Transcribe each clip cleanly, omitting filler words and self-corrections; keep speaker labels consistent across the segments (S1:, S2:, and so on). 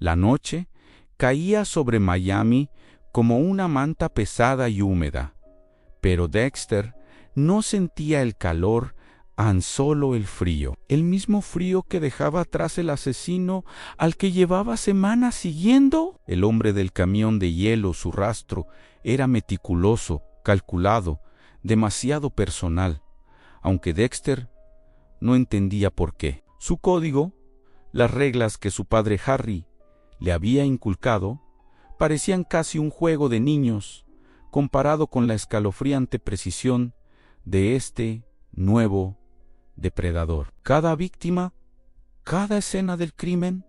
S1: La noche caía sobre Miami como una manta pesada y húmeda, pero Dexter no sentía el calor, tan solo el frío, el mismo frío que dejaba atrás el asesino al que llevaba semanas siguiendo. El hombre del camión de hielo, su rastro era meticuloso, calculado, demasiado personal, aunque Dexter no entendía por qué. Su código, las reglas que su padre Harry le había inculcado, parecían casi un juego de niños comparado con la escalofriante precisión de este nuevo depredador. Cada víctima, cada escena del crimen,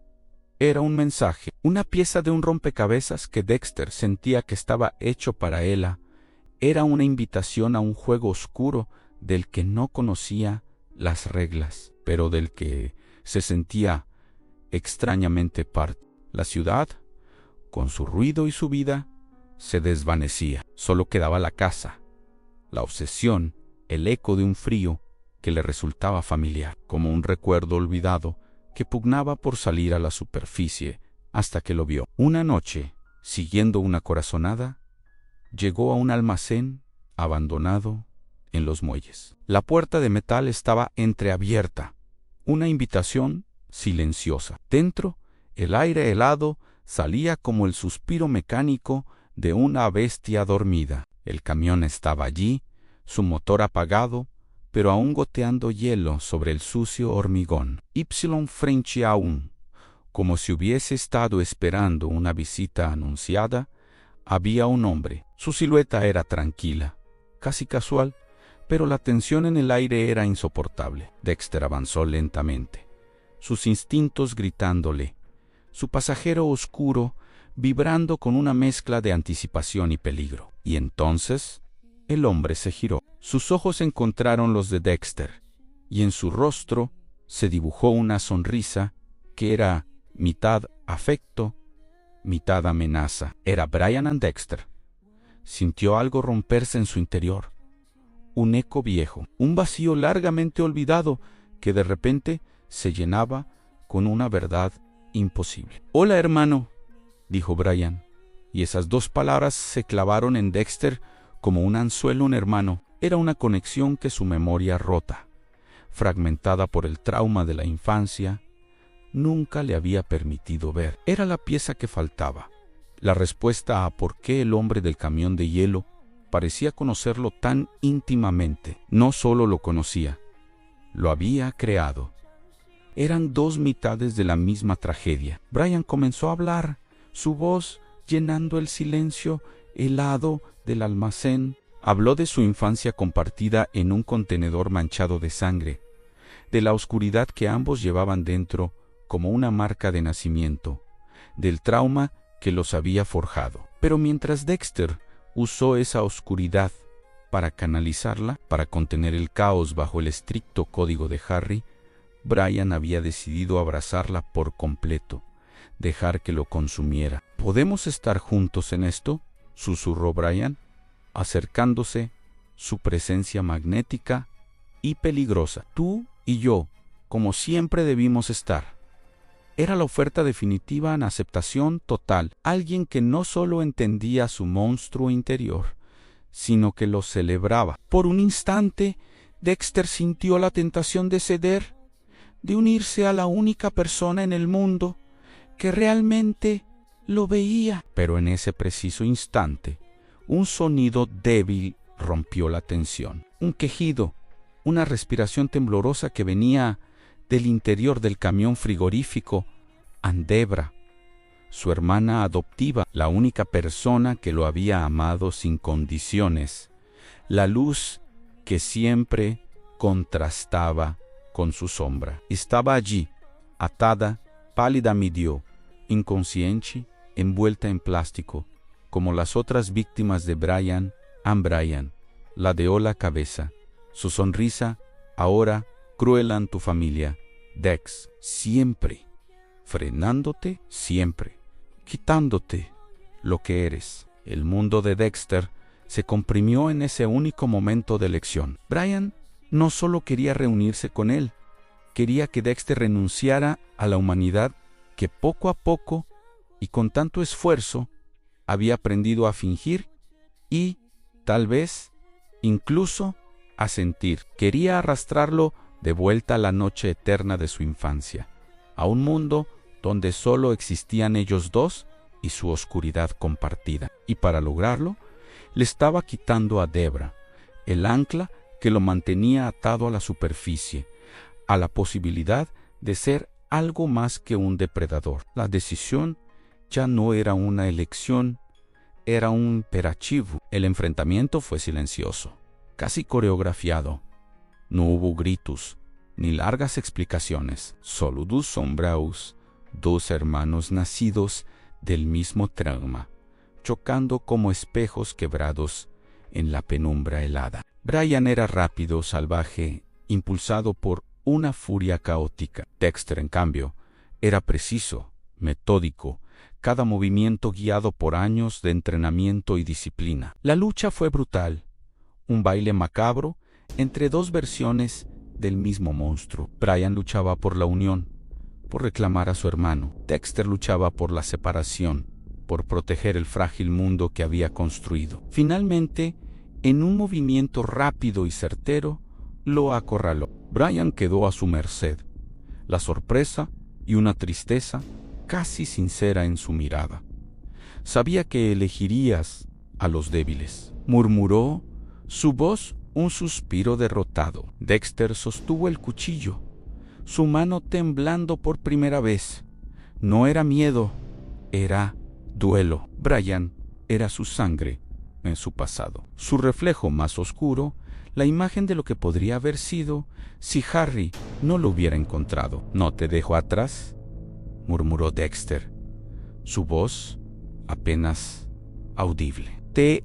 S1: era un mensaje, una pieza de un rompecabezas que Dexter sentía que estaba hecho para él. Era una invitación a un juego oscuro del que no conocía las reglas, pero del que se sentía extrañamente parte. La ciudad, con su ruido y su vida, se desvanecía. Solo quedaba la casa, la obsesión, el eco de un frío que le resultaba familiar, como un recuerdo olvidado que pugnaba por salir a la superficie hasta que lo vio. Una noche, siguiendo una corazonada, llegó a un almacén abandonado en los muelles. La puerta de metal estaba entreabierta, una invitación silenciosa. Dentro, el aire helado salía como el suspiro mecánico de una bestia dormida. El camión estaba allí, su motor apagado, pero aún goteando hielo sobre el sucio hormigón. Frente aún, como si hubiese estado esperando una visita anunciada, había un hombre. Su silueta era tranquila, casi casual, pero la tensión en el aire era insoportable. Dexter avanzó lentamente, sus instintos gritándole, su pasajero oscuro vibrando con una mezcla de anticipación y peligro. Y entonces el hombre se giró. Sus ojos encontraron los de Dexter, y en su rostro se dibujó una sonrisa que era mitad afecto, mitad amenaza. Era Brian Dexter. Sintió algo romperse en su interior, un eco viejo, un vacío largamente olvidado que de repente se llenaba con una verdad imposible. «Hola, hermano», dijo Brian, y esas dos palabras se clavaron en Dexter como un anzuelo en hermano. Era una conexión que su memoria rota, fragmentada por el trauma de la infancia, nunca le había permitido ver. Era la pieza que faltaba, la respuesta a por qué el hombre del camión de hielo parecía conocerlo tan íntimamente. No solo lo conocía, lo había creado. Eran dos mitades de la misma tragedia. Brian comenzó a hablar, su voz llenando el silencio helado del almacén. Habló de su infancia compartida en un contenedor manchado de sangre, de la oscuridad que ambos llevaban dentro como una marca de nacimiento, del trauma que los había forjado. Pero mientras Dexter usó esa oscuridad para canalizarla, para contener el caos bajo el estricto código de Harry, Brian había decidido abrazarla por completo, dejar que lo consumiera. «¿Podemos estar juntos en esto?», susurró Brian, acercándose, su presencia magnética y peligrosa. «Tú y yo, como siempre debimos estar». Era la oferta definitiva en aceptación total, alguien que no solo entendía su monstruo interior, sino que lo celebraba. Por un instante, Dexter sintió la tentación de ceder, de unirse a la única persona en el mundo que realmente lo veía. Pero en ese preciso instante, un sonido débil rompió la tensión. Un quejido, una respiración temblorosa que venía del interior del camión frigorífico. Debra, su hermana adoptiva, la única persona que lo había amado sin condiciones, la luz que siempre contrastaba con su sombra. Estaba allí, atada, pálida a Midio, inconsciente, envuelta en plástico, como las otras víctimas de Brian. Brian ladeó la cabeza. Su sonrisa, ahora cruel en tu familia. Dex, siempre, frenándote siempre, quitándote lo que eres. El mundo de Dexter se comprimió en ese único momento de elección. Brian no solo quería reunirse con él, quería que Dexter renunciara a la humanidad que poco a poco y con tanto esfuerzo había aprendido a fingir y, tal vez, incluso a sentir. Quería arrastrarlo de vuelta a la noche eterna de su infancia, a un mundo donde solo existían ellos dos y su oscuridad compartida. Y para lograrlo, le estaba quitando a Debra, el ancla que lo mantenía atado a la superficie, a la posibilidad de ser algo más que un depredador. La decisión ya no era una elección, era un imperativo. El enfrentamiento fue silencioso, casi coreografiado. No hubo gritos, ni largas explicaciones, solo dos sombraos, dos hermanos nacidos del mismo trauma, chocando como espejos quebrados en la penumbra helada. Brian era rápido, salvaje, impulsado por una furia caótica. Dexter, en cambio, era preciso, metódico, cada movimiento guiado por años de entrenamiento y disciplina. La lucha fue brutal, un baile macabro entre dos versiones del mismo monstruo. Brian luchaba por la unión, por reclamar a su hermano. Dexter luchaba por la separación, por proteger el frágil mundo que había construido. Finalmente, en un movimiento rápido y certero, lo acorraló. Brian quedó a su merced, la sorpresa y una tristeza casi sincera en su mirada. Sabía que elegirías a los débiles, murmuró, su voz un suspiro derrotado. Dexter sostuvo el cuchillo, su mano temblando por primera vez. No era miedo, era duelo. Brian era su sangre en su pasado, su reflejo más oscuro, la imagen de lo que podría haber sido si Harry no lo hubiera encontrado. «¿No te dejo atrás?», murmuró Dexter, su voz apenas audible. «Te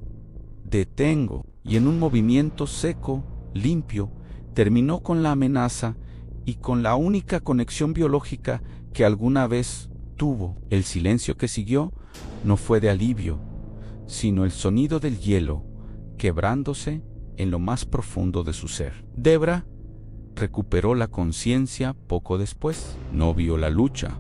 S1: detengo». Y en un movimiento seco, limpio, terminó con la amenaza y con la única conexión biológica que alguna vez tuvo. El silencio que siguió no fue de alivio, sino el sonido del hielo quebrándose en lo más profundo de su ser. Debra recuperó la conciencia poco después. No vio la lucha,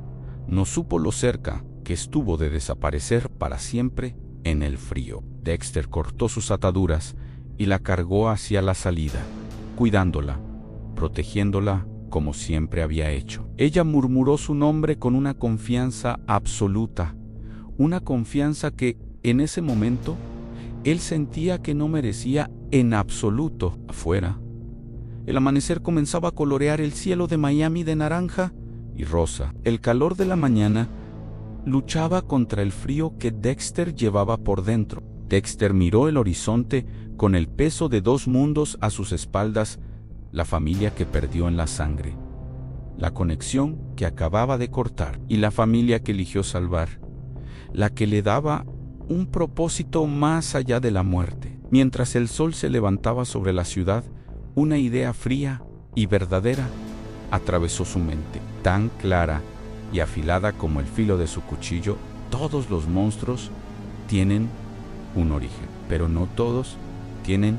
S1: no supo lo cerca que estuvo de desaparecer para siempre en el frío. Dexter cortó sus ataduras y la cargó hacia la salida, cuidándola, protegiéndola como siempre había hecho. Ella murmuró su nombre con una confianza absoluta, una confianza que, en ese momento, él sentía que no merecía en absoluto. Afuera, el amanecer comenzaba a colorear el cielo de Miami de naranja y rosa. El calor de la mañana luchaba contra el frío que Dexter llevaba por dentro. Dexter miró el horizonte con el peso de dos mundos a sus espaldas, la familia que perdió en la sangre, la conexión que acababa de cortar y la familia que eligió salvar, la que le daba un propósito más allá de la muerte. Mientras el sol se levantaba sobre la ciudad, una idea fría y verdadera atravesó su mente, tan clara y afilada como el filo de su cuchillo. Todos los monstruos tienen un origen, pero no todos tienen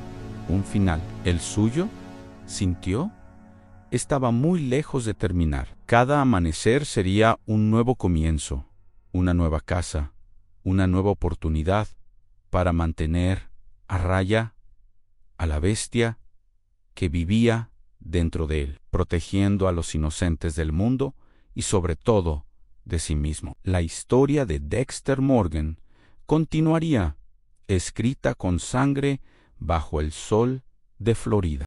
S1: un final. El suyo, sintió, estaba muy lejos de terminar. Cada amanecer sería un nuevo comienzo, una nueva casa, una nueva oportunidad para mantener a raya a la bestia que vivía dentro de él, protegiendo a los inocentes del mundo y sobre todo de sí mismo. La historia de Dexter Morgan continuaría, escrita con sangre bajo el sol de Florida.